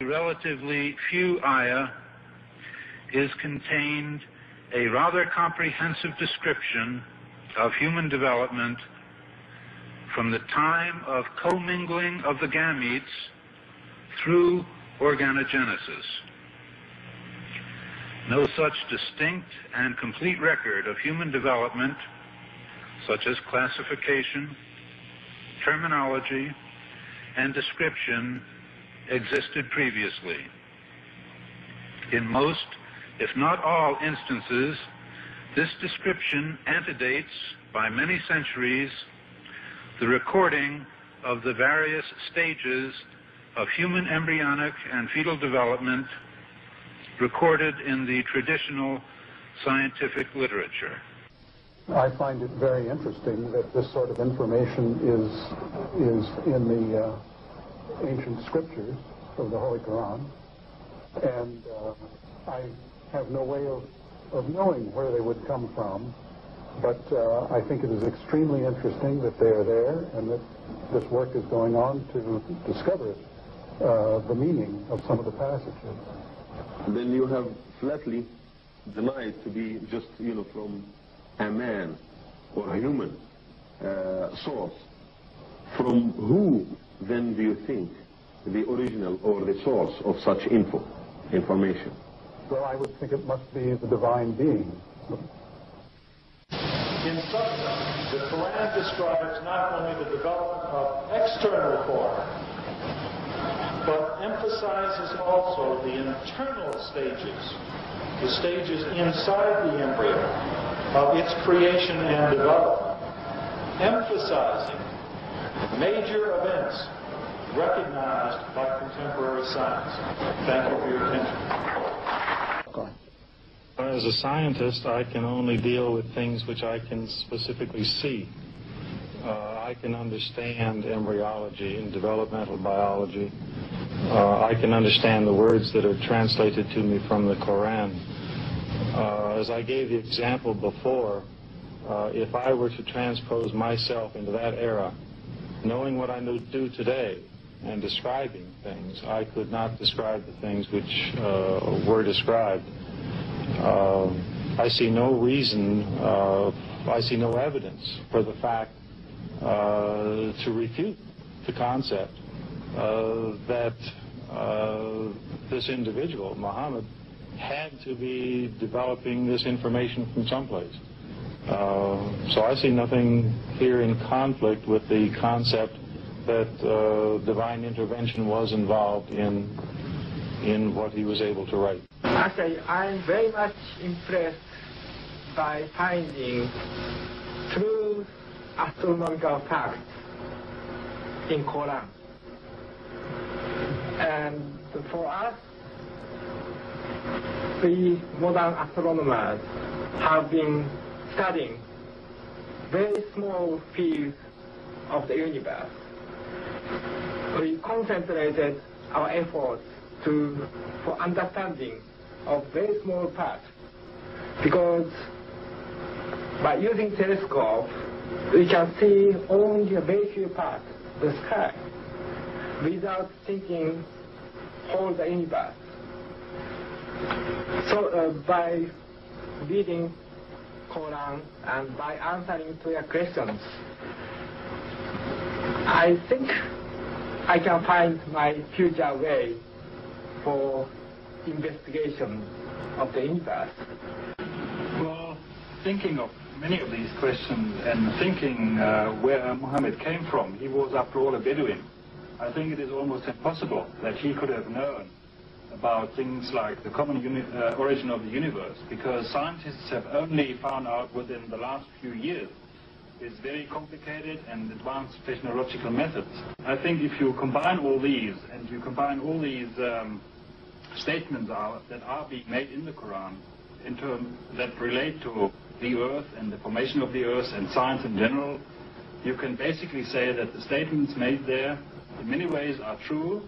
Relatively few ayah is contained a rather comprehensive description of human development from the time of commingling of the gametes through organogenesis. No such distinct and complete record of human development, such as classification, terminology, and description, existed previously. In most, if not all instances, this description antedates by many centuries the recording of the various stages of human embryonic and fetal development recorded in the traditional scientific literature. I find it very interesting that this sort of information is in the ancient scriptures of the Holy Quran, and I have no way of knowing where they would come from, but I think it is extremely interesting that they are there and that this work is going on to discover the meaning of some of the passages. Then you have flatly denied to be just, from a man or a human source. From who then do you think the original or the source of such information? Well, I would think it must be the divine being. In substance, the Quran describes not only the development of external form, but emphasizes also the internal stages, the stages inside the embryo of its creation and development, emphasizing major events recognized by contemporary science. Thank you for your attention. As a scientist, I can only deal with things which I can specifically see. I can understand embryology and developmental biology. I can understand the words that are translated to me from the Quran. As I gave the example before, if I were to transpose myself into that era, knowing what I do today and describing things, I could not describe the things which were described. I see no reason, I see no evidence for the fact to refute the concept that this individual, Muhammad, had to be developing this information from someplace. So I see nothing here in conflict with the concept that divine intervention was involved in what he was able to write. Actually, I'm very much impressed by finding true astronomical facts in Quran. And for us, the modern astronomers have been studying very small fields of the universe. We concentrated our efforts for understanding of very small parts, because by using telescope we can see only a very few parts of the sky without thinking whole the universe. So by reading Quran and by answering to your questions, I think I can find my future way for investigation of the universe. Well, thinking of many of these questions and thinking where Muhammad came from, he was after all a Bedouin. I think it is almost impossible that he could have known about things like the common origin of the universe, because scientists have only found out within the last few years. It's very complicated and advanced technological methods. I think if you combine all these, and you combine all these statements that are being made in the Quran, in terms that relate to the earth and the formation of the earth and science in general, you can basically say that the statements made there in many ways are true.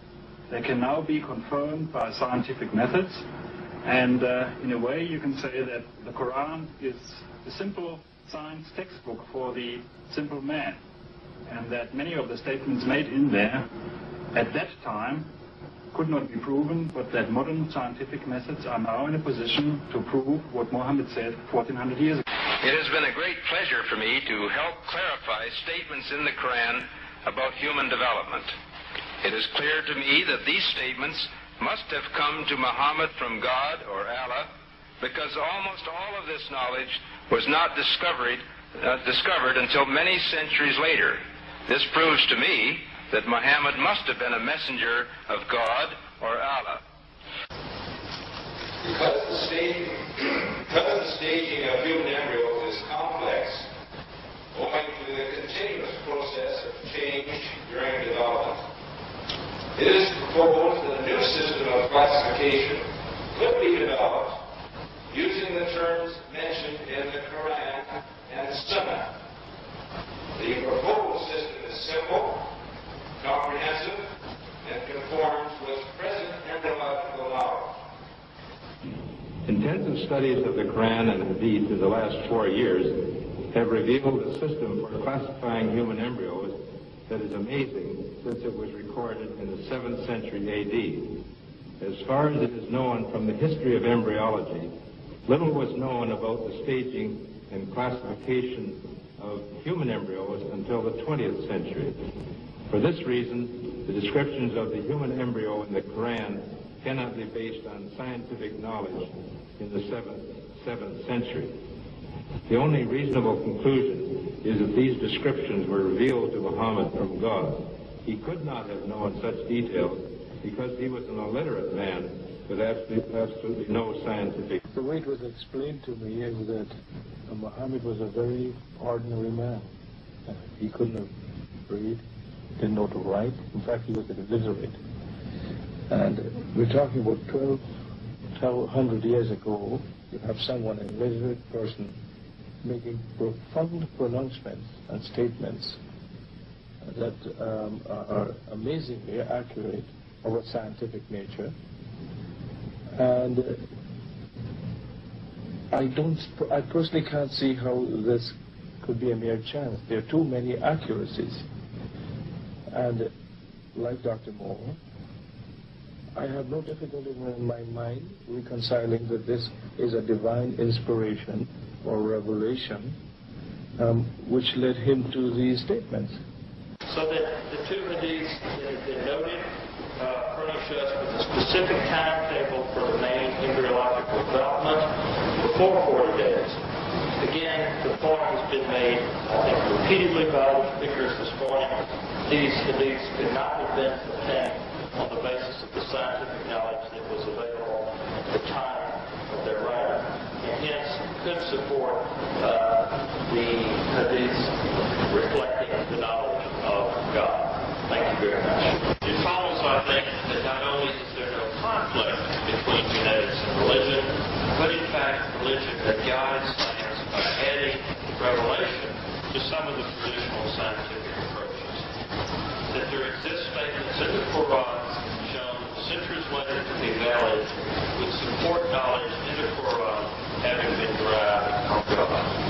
They can now be confirmed by scientific methods, and in a way you can say that the Quran is a simple science textbook for the simple man, and that many of the statements made in there at that time could not be proven, but that modern scientific methods are now in a position to prove what Muhammad said 1400 years ago. It has been a great pleasure for me to help clarify statements in the Quran about human development. It is clear to me that these statements must have come to Muhammad from God or Allah, because almost all of this knowledge was not discovered until many centuries later. This proves to me that Muhammad must have been a messenger of God or Allah. Because the staging of human embryos is complex, owing to the continuous process of change during development, it is proposed that a new system of classification could be developed using the terms mentioned in the Quran and the Sunnah. The proposed system is simple, comprehensive, and conforms with present embryological knowledge. Intensive studies of the Quran and Hadith in the last 4 years have revealed a system for classifying human embryos that is amazing, since it was recorded in the 7th century A.D. As far as it is known from the history of embryology, little was known about the staging and classification of human embryos until the 20th century. For this reason, the descriptions of the human embryo in the Quran cannot be based on scientific knowledge in the 7th century. The only reasonable conclusion is that these descriptions were revealed to Muhammad from God. He could not have known such details because he was an illiterate man with absolutely no scientific. The way it was explained to me is that Muhammad was a very ordinary man. He couldn't have read, didn't know to write. In fact, he was illiterate. And we're talking about 1,200 years ago. You have someone, an illiterate person, making profound pronouncements and statements that are amazingly accurate of a scientific nature. And I personally can't see how this could be a mere chance. There are too many accuracies. And like Dr. Moore, I have no difficulty in my mind reconciling that this is a divine inspiration or revelation which led him to these statements. So that the two hadiths that have been noted furnish us with a specific timetable for the main embryological development before 40 days. Again, the point has been made, I think, repeatedly by the speakers this morning. These hadiths could not have been obtained on the basis of the scientific knowledge that was available at the time of their writing, and hence could support the hadiths reflecting the knowledge of God. Thank you very much. It follows, I think, that not only is there no conflict between genetics and religion, but in fact religion that guides science by adding revelation to some of the traditional scientific approaches. That there exist statements in the Quran shown centuries later to be valid would support knowledge in the Quran having been derived from God.